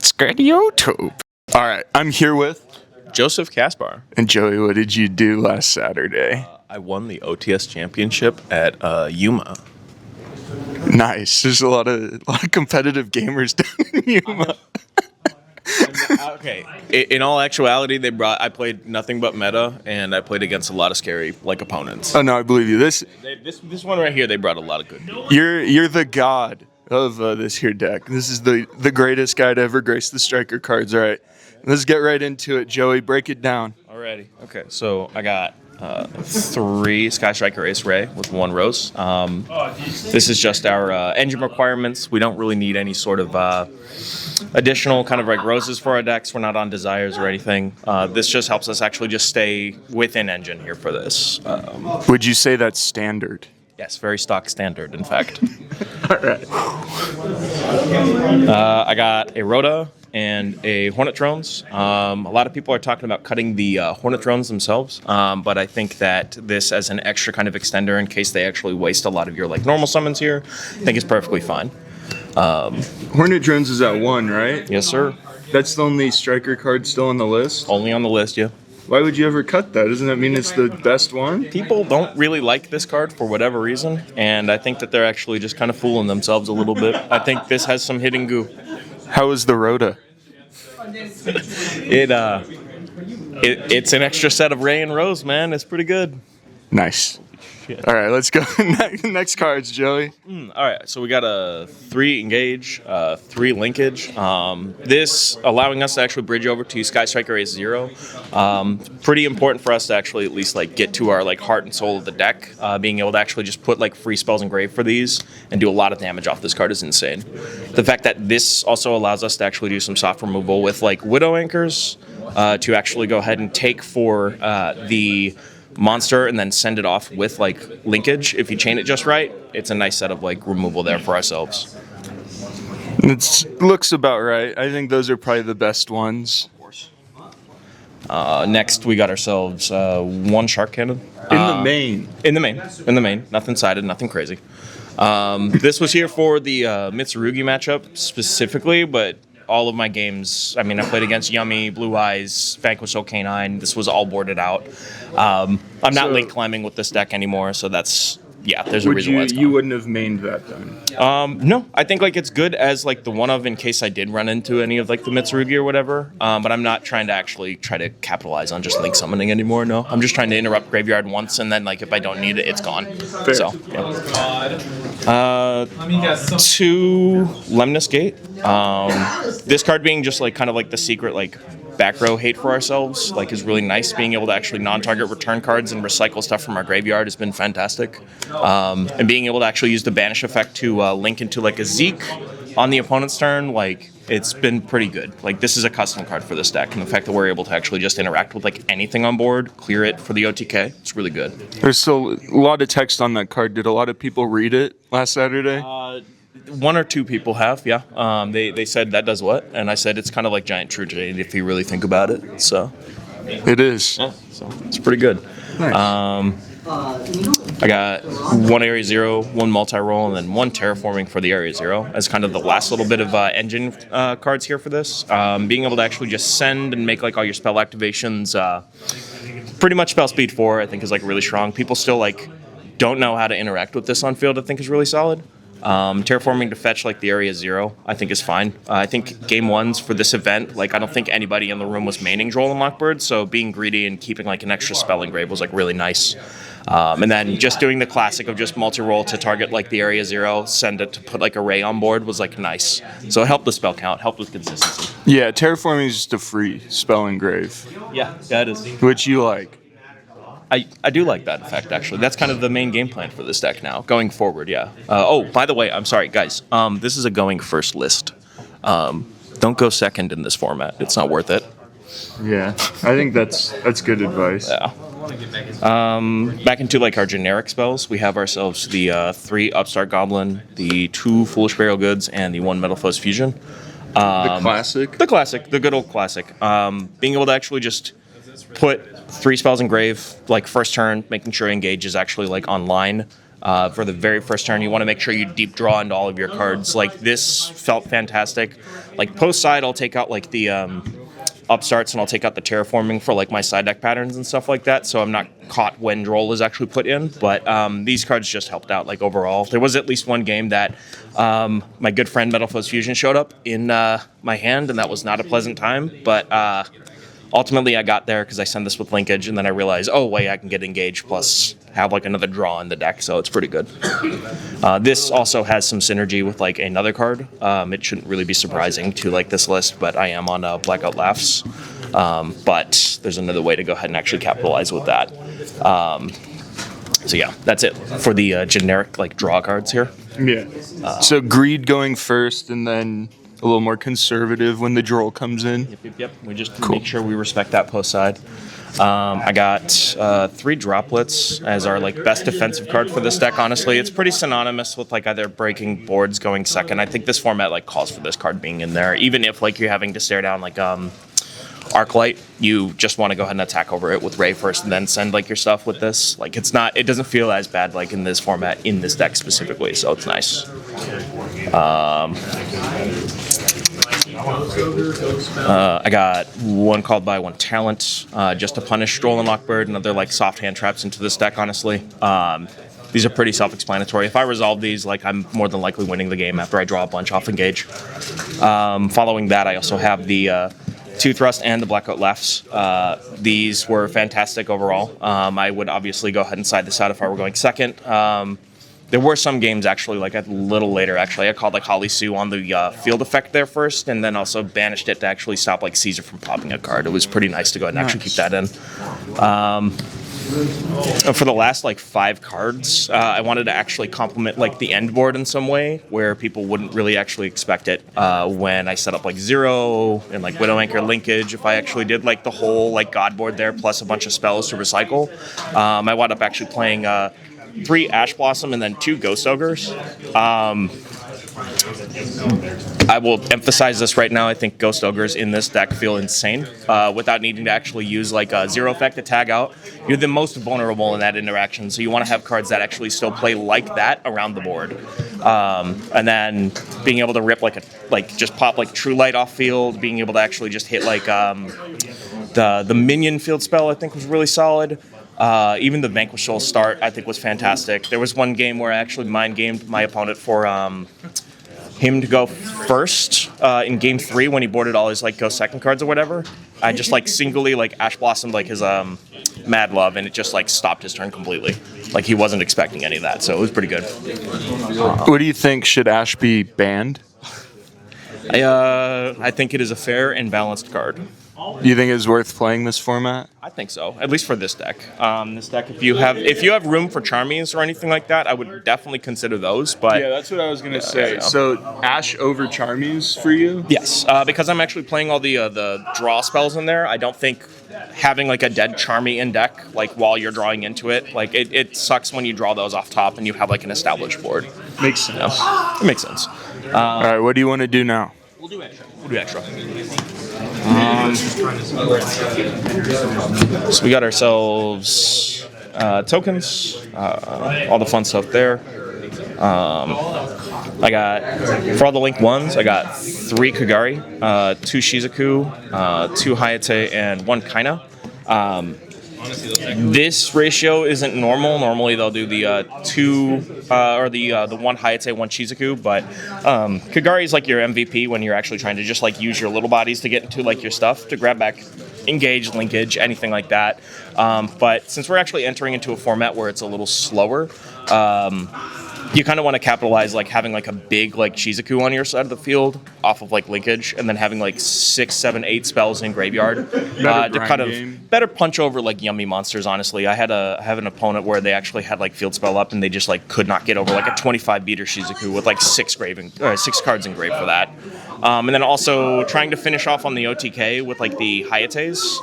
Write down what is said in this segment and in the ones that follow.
That's great YouTube. All right, I'm here with Joseph Kaspar. and Joey. What did you do last Saturday? I won the OTS championship at Yuma. Nice. There's a lot of competitive gamers down in Yuma. Okay. In all actuality, I played nothing but meta, and I played against a lot of scary opponents. Oh no, I believe you. This One right here, they brought a lot of good. you're the god of this here deck. This is the greatest guy to ever grace the striker cards. All right, let's get right into it, Joey. Break it down. Alrighty. Okay. So I got 3 Sky Striker Ace Ray with 1 Rose. This is just our engine requirements. We don't really need any sort of additional kind of like roses for our decks. We're not on desires or anything. This just helps us actually just stay within engine here for this. Would you say that's standard? Yes, very stock standard, in fact. All right. I got a Rhoda and a Hornet Drones. A lot of people are talking about cutting the Hornet Drones themselves, but I think that this as an extra kind of extender in case they actually waste a lot of your normal summons here, I think is perfectly fine. Hornet Drones is at 1, right? Yes, sir. That's the only striker card still on the list. Only on the list, yeah. Why would you ever cut that? Doesn't that mean it's the best one? People don't really like this card for whatever reason, and I think that they're actually just kind of fooling themselves a little bit. I think this has some hidden goo. How is the Rhoda? It's an extra set of Ray and Rose, man. It's pretty good. Nice. All right, let's go. Next cards, Joey. All right, so we got a 3 engage, 3 linkage. This allowing us to actually bridge over to Sky Striker Ace 0. Pretty important for us to actually at least get to our heart and soul of the deck. Being able to actually just put free spells engraved for these and do a lot of damage off this card is insane. The fact that this also allows us to actually do some soft removal with Widow Anchors to actually go ahead and take for the monster and then send it off with linkage. If you chain it just right, it's a nice set of removal there for ourselves. It looks about right. I think those are probably the best ones. Of course. Next, we got ourselves 1 Shark Cannon. In the main. Nothing Sided, nothing crazy. This was here for the Mitsurugi matchup specifically, but all of my games, I played against Yummy, Blue Eyes, Vanquish Canine. This was all boarded out. I'm not link climbing with this deck anymore, so that's, there's a reason why it's gone. You wouldn't have mained that then? No, I think it's good as the one of in case I did run into any of the Mitsurugi or whatever, but I'm not trying to actually try to capitalize on just link summoning anymore, no. I'm just trying to interrupt Graveyard once, and then if I don't need it, it's gone. Fair. So, yeah. 2 Lemnis Gate. This card being just kind of the secret back row hate for ourselves is really nice. Being able to actually non-target return cards and recycle stuff from our graveyard has been fantastic. And being able to actually use the banish effect to link into a Zeke on the opponent's turn, it's been pretty good. This is a custom card for this deck, and the fact that we're able to actually just interact with anything on board, clear it for the OTK, it's really good. There's still a lot of text on that card. Did a lot of people read it last Saturday? 1 or 2 people have, yeah. They said that does what? And I said it's kind of like Giant True Jade if you really think about it. So it is. Yeah, so it's pretty good. Nice. I got 1 Area 0, 1 multi-roll, and then 1 terraforming for the Area 0 as kind of the last little bit of engine cards here for this. Being able to actually just send and make all your spell activations pretty much spell speed 4 I think is really strong. People still don't know how to interact with this on field I think is really solid. Terraforming to fetch the Area 0 I think is fine. I think game 1s for this event, I don't think anybody in the room was maining Droll and Lockbird, so being greedy and keeping an extra spell engrave was really nice. And then just doing the classic of just multi-roll to target the Area 0, send it to put a Ray on board was nice. So it helped the spell count, helped with consistency. Yeah, terraforming is just a free spell engrave. Yeah, that is. Which you like. I do like that effect, actually. That's kind of the main game plan for this deck now, going forward, yeah. Oh, by the way, I'm sorry, guys. This is a going first list. Don't go second in this format. It's not worth it. Yeah, I think that's good advice. Yeah. Back into our generic spells, we have ourselves the 3 Upstart Goblin, the 2 Foolish Burial Goods, and the 1 Metal Foes Fusion. The classic? The classic, the good old classic. Being able to actually just put 3 spells engrave, first turn, making sure Engage is actually online. for the very first turn. You want to make sure you deep draw into all of your cards. Like, this felt fantastic. Like, post side, I'll take out like the upstarts and I'll take out the terraforming for like my side deck patterns and stuff like that, so I'm not caught when droll is actually put in. But these cards just helped out like overall. There was at least one game that my good friend Metal Foes Fusion showed up in my hand, and that was not a pleasant time. But ultimately I got there because I sent this with linkage, and then I realized, oh wait, I can get engaged plus have like another draw in the deck, so it's pretty good. This also has some synergy with like another card. It shouldn't really be surprising to like this list, but I am on Blackout Laughs. But there's another way to go ahead and actually capitalize with that. So yeah, that's it for the generic like draw cards here. Yeah. So greed going first, and then a little more conservative when the droll comes in. Yep. We just make sure we respect that post side. I got 3 droplets as our like best defensive card for this deck. Honestly, it's pretty synonymous with like either breaking boards going second. I think this format like calls for this card being in there, even if like you're having to stare down like Arclight. You just want to go ahead and attack over it with Ray first, and then send like your stuff with this. Like, it doesn't feel as bad like in this format in this deck specifically, so it's nice. I got 1 Called By, 1 Talent, just to punish Stroll and Lockbird and other like soft hand traps into this deck, honestly. These are pretty self-explanatory. If I resolve these, like, I'm more than likely winning the game after I draw a bunch off engage. Following that, I also have the 2 Thrust and the Blackout Laughs. These were fantastic overall. I would obviously go ahead and side this out if I were going second. There were some games actually, like a little later actually, I called like Holly Sue on the field effect there first, and then also banished it to actually stop like Caesar from popping a card. It was pretty nice to go ahead and actually keep that in. For the last like 5 cards, I wanted to actually complement like the end board in some way where people wouldn't really actually expect it. When I set up like 0 and like Widow Anchor linkage, if I actually did like the whole like God board there plus a bunch of spells to recycle, I wound up actually playing 3 Ash Blossom and then 2 Ghost Ogres. I will emphasize this right now. I think Ghost Ogres in this deck feel insane without needing to actually use like a 0 effect to tag out. You're the most vulnerable in that interaction, so you want to have cards that actually still play like that around the board. And then being able to rip just pop like True Light off field, being able to actually just hit like the minion field spell I think was really solid. Even the Vanquish Soul start, I think, was fantastic. There was one game where I actually mind-gamed my opponent for him to go first in Game 3 when he boarded all his like go second cards or whatever. I just like singly like Ash Blossomed like his Mad Love, and it just like stopped his turn completely. Like, he wasn't expecting any of that, so it was pretty good. What do you think? Should Ash be banned? I think it is a fair and balanced card. Do you think it's worth playing this format? I think so, at least for this deck. This deck, if you have room for Charmies or anything like that, I would definitely consider those. But yeah, that's what I was gonna say. So Ash over Charmies for you? Yes, because I'm actually playing all the draw spells in there. I don't think having like a dead Charmy in deck like while you're drawing into it, like it sucks when you draw those off top and you have like an established board. Makes sense. You know? It makes sense. All right, what do you want to do now? We'll do extra. So we got ourselves tokens, all the fun stuff there. I got, for all the link ones, I got 3 Kagari, 2 Shizuku, 2 Hayate, and 1 Kaina. This ratio isn't normal. Normally they'll do the 2 or the 1 Hayate, 1 Shizuku, but Kagari is like your MVP when you're actually trying to just like use your little bodies to get into like your stuff to grab back engage, linkage, anything like that. But since we're actually entering into a format where it's a little slower, you kind of want to capitalize like having like a big like Shizuku on your side of the field off of like linkage, and then having like 6, 7, 8 spells in graveyard to kind of better punch over like yummy monsters. Honestly, I have an opponent where they actually had like field spell up and they just like could not get over like a 25 beater Shizuku with like 6 cards engraved for that. And then also trying to finish off on the OTK with like the Hayates.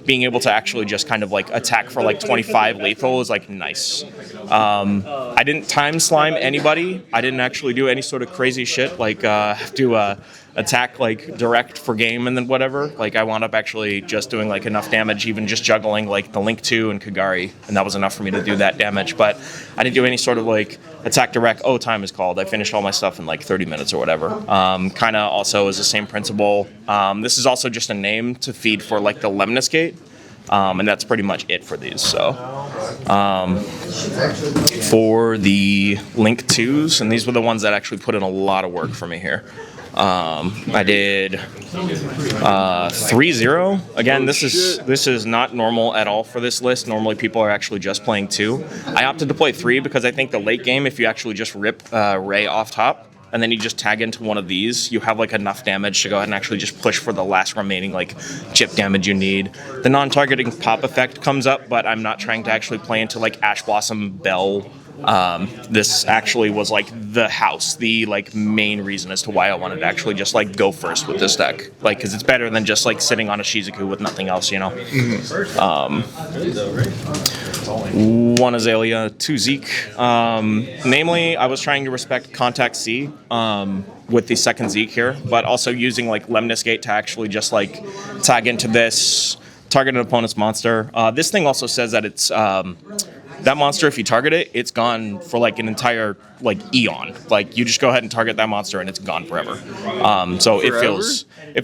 Being able to actually just kind of like attack for like 25 lethal is like nice. I didn't time slime anybody. I didn't actually do any sort of crazy shit like have to attack like direct for game and then whatever. Like I wound up actually just doing like enough damage, even just juggling like the Link 2 and Kagari, and that was enough for me to do that damage. But I didn't do any sort of like attack direct. Oh, time is called. I finished all my stuff in like 30 minutes or whatever. Kind of also is the same principle. This is also just a name to feed for like the Lemnis Gate. And that's pretty much it for these. So for the Link 2s, and these were the ones that actually put in a lot of work for me here. I did 3-0. Again, this is not normal at all for this list. Normally people are actually just playing 2. I opted to play 3 because I think the late game, if you actually just rip Ray off top, and then you just tag into one of these, you have like enough damage to go ahead and actually just push for the last remaining like chip damage you need. The non-targeting pop effect comes up, but I'm not trying to actually play into like Ash Blossom Bell. This actually was like the house, the like main reason as to why I wanted to actually just like go first with this deck, like because it's better than just like sitting on a Shizuku with nothing else, you know. One Azalea, 2 Zeke. Namely, I was trying to respect Contact C with the second Zeke here, but also using like Lemnis Gate to actually just like tag into this, target an opponent's monster. This thing also says that it's that monster, if you target it, it's gone for like an entire like eon. Like you just go ahead and target that monster and it's gone forever. So it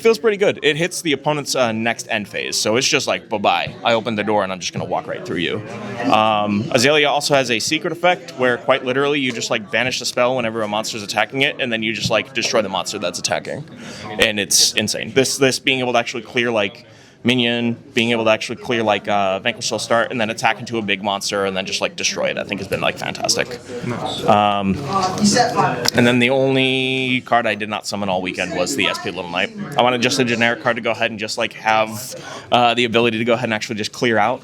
feels pretty good. It hits the opponent's next end phase. So it's just like bye-bye. I opened the door and I'm just gonna walk right through you. Azalea also has a secret effect where quite literally you just like banish the spell whenever a monster's attacking it, and then you just like destroy the monster that's attacking. And it's insane. This being able to actually clear like minion, being able to actually clear like Vanquish Shall Start and then attack into a big monster and then just like destroy it, I think has been like fantastic. And then the only card I did not summon all weekend was the SP Little Knight. I wanted just a generic card to go ahead and just like have the ability to go ahead and actually just clear out.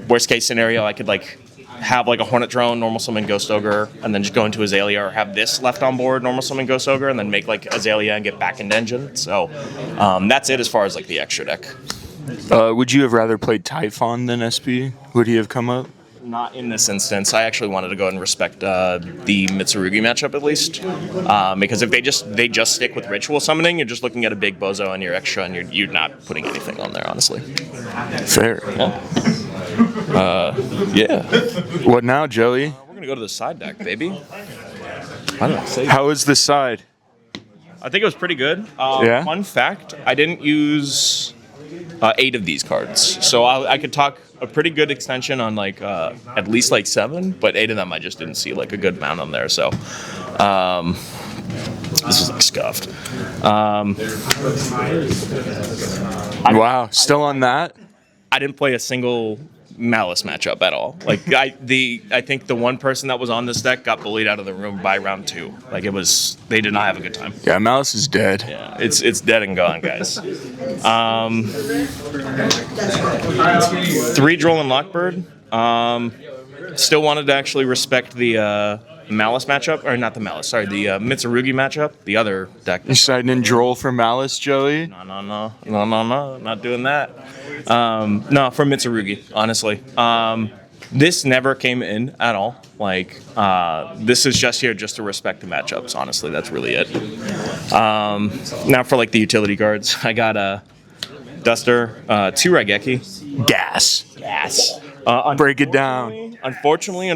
Worst case scenario, I could like have like a Hornet Drone, normal summon Ghost Ogre, and then just go into Azalea, or have this left on board, normal summon Ghost Ogre, and then make like Azalea and get back into engine. So that's it as far as like the extra deck. Would you have rather played Typhon than SP? Would he have come up? Not in this instance. I actually wanted to go and respect the Mitsurugi matchup at least, because if they just stick with ritual summoning, you're just looking at a big bozo and your extra, and you're not putting anything on there, honestly. Fair. Yeah. What now, Joey? We're gonna go to the side deck, baby. How is the side? I think it was pretty good. Yeah. Fun fact: I didn't use 8 of these cards, so I could talk a pretty good extension on like at least like 7, but 8 of them I just didn't see like a good amount on there. So this is like scuffed. Wow, still on that? I didn't play a single Malice matchup at all. Like I think the one person that was on this deck got bullied out of the room by round 2. Like they did not have a good time. Yeah, Malice is dead. Yeah, it's dead and gone, guys. 3 Droll and Lockbird. Still wanted to actually respect the Malice matchup, or not the Malice, sorry, the Mitsurugi matchup, the other deck. You siding in Droll for Malice, Joey? No, not doing that. No, for Mitsurugi, honestly. This never came in at all. Like, this is just here just to respect the matchups, honestly. That's really it. Now for, like, the utility cards. I got a Duster, 2 Raigeki. Gas. Break it down. Unfortunately,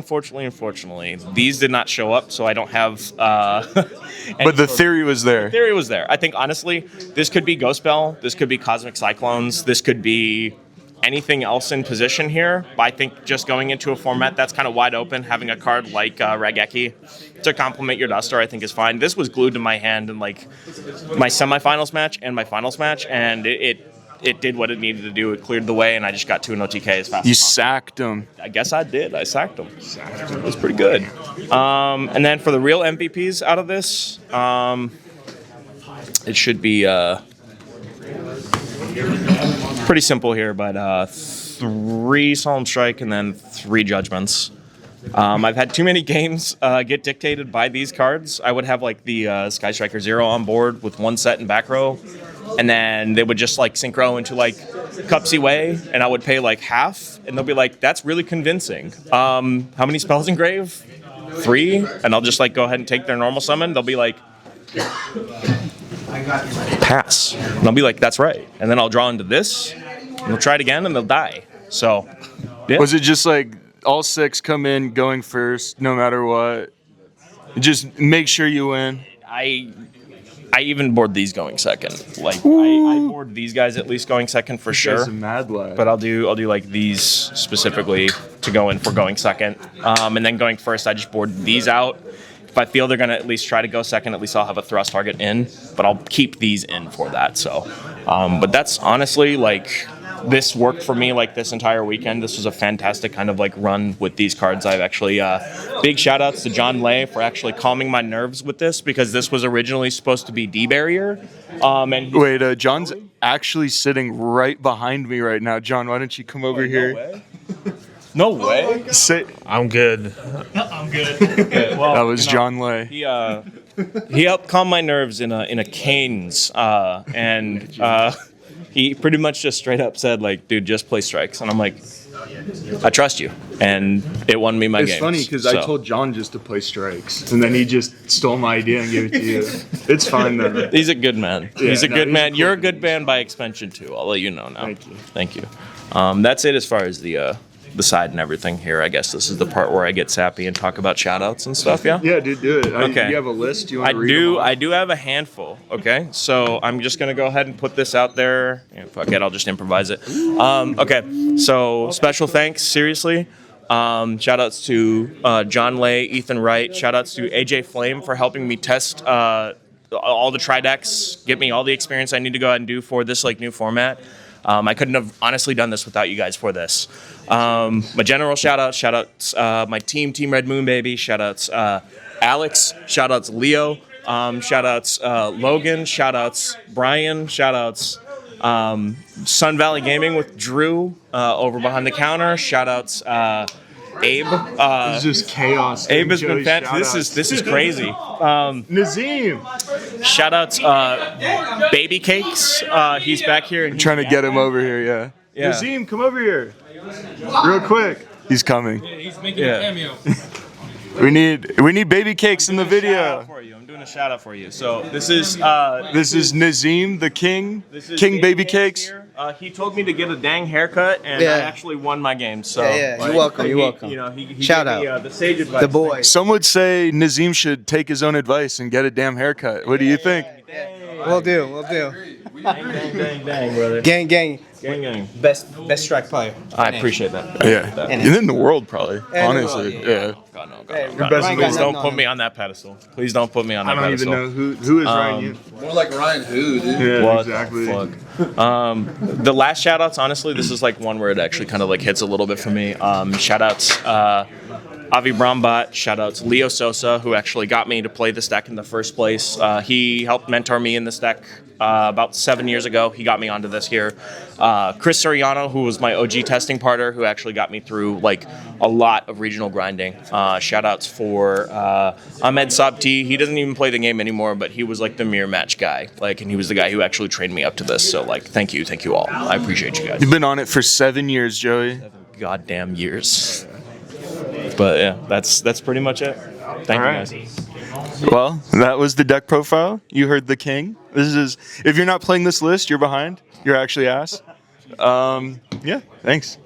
these did not show up, so I don't have... but the theory was there. The theory was there. I think, honestly, this could be Ghost Bell, this could be Cosmic Cyclones, this could be anything else in position here. But I think just going into a format that's kind of wide open, having a card like Raigeki to complement your Duster, I think is fine. This was glued to my hand in like my semifinals match and my finals match, and it did what it needed to do. It cleared the way, and I just got 2 in OTK as fast as possible. Sacked him. I guess I did. I sacked him. It was pretty good. And then for the real MVPs out of this, it should be pretty simple here, but 3 Solemn Strike and then 3 Judgments. I've had too many games get dictated by these cards. I would have like the Sky Striker 0 on board with 1 set in back row, and then they would just like synchro into like Cupsy Way, and I would pay like half, and they'll be like, that's really convincing. How many spells engrave? 3, and I'll just like go ahead and take their normal summon. They'll be like, pass. And I'll be like, that's right. And then I'll draw into this, and they'll try it again, and they'll die. So, yeah. Was it just like all 6 come in going first, no matter what? Just make sure you win. I even board these going second. Like I board these guys at least going second for sure. That's a mad lad. But I'll do like these specifically to go in for going second. And then going first, I just board these out. If I feel they're gonna at least try to go second, at least I'll have a thrust target in. But I'll keep these in for that. So, but that's honestly like. This worked for me like this entire weekend. This was a fantastic kind of like run with these cards. I've actually big shout outs to John Lay for actually calming my nerves with this because this was originally supposed to be D barrier. And wait, John's actually sitting right behind me right now. John, why don't you come over here? No way. Sit. I'm good. I'm good. Okay, well, That was John Lay. He helped calm my nerves in a canes and. He pretty much just straight up said, like, dude, just play strikes. And I'm like, I trust you. And it won me my game. It's funny because I told John just to play strikes. And then he just stole my idea and gave it to you. It's fine, though. He's a good man. Yeah, he's a good man. Cool You're a good man by extension, too. I'll let you know now. Thank you. Thank you. That's it as far as the side and everything here. I guess this is the part where I get sappy and talk about shout-outs and stuff, yeah? Yeah, dude, do it. Okay. You have a list? You want to read them all? I do have a handful, okay? So I'm just going to go ahead and put this out there. Yeah, fuck it, I'll just improvise it. Okay, so special thanks, seriously. Shout-outs to John Lay, Ethan Wright. Shout-outs to AJ Flame for helping me test all the tri-decks, get me all the experience I need to go ahead and do for this like new format. I couldn't have honestly done this without you guys for this. My general shout-outs, my Team Red Moon Baby, shout-outs Alex, shout-outs Leo, shout-outs Logan, shout-outs Brian, shout-outs SunValleyGaming with Drew over behind the counter, shout-outs Abe. This is just chaos. Abe has been fantastic. This is crazy. Nazim. Shout-outs Baby Cakes. He's back here. And Trying to get him over here, yeah. Nazim, come over here. Real quick. He's coming. He's making a cameo. We need baby cakes in the video. I'm doing a shout out for you. So this is Nazim, the king. King Baby Cakes. He told me to get a dang haircut, and I actually won my game. So yeah. You're welcome. You're welcome. You know, he shout gave me, out. The sage advice. The boy. Some would say Nazim should take his own advice and get a damn haircut. What do you think? We'll do. Dang, brother. Gang. Best strike player. I appreciate that. Yeah. And in the world, probably. Honestly. Yeah. God, no. Please don't put me on that pedestal. Please don't put me on that I don't pedestal. even know who is Ryan Yu. More like Ryan Who, dude. Yeah, What exactly. the fuck? The last shout outs, honestly, this is like one where it actually kind of like hits a little bit for me. Shout outs Avi Brombat, shout outs Leo Sosa, who actually got me to play this deck in the first place. He helped mentor me in this deck about 7 years ago. He got me onto this here. Chris Soriano, who was my OG testing partner, who actually got me through like a lot of regional grinding. Shout outs for Ahmed Sabti. He doesn't even play the game anymore, but he was like the mirror match guy. Like, and he was the guy who actually trained me up to this. So like, thank you all. I appreciate you guys. You've been on it for 7 years, Joey. Goddamn years. But yeah, that's pretty much it. Thank you guys. Well, that was the deck profile. You heard the king. This is, if you're not playing this list, you're behind. You're actually ass. Yeah, thanks.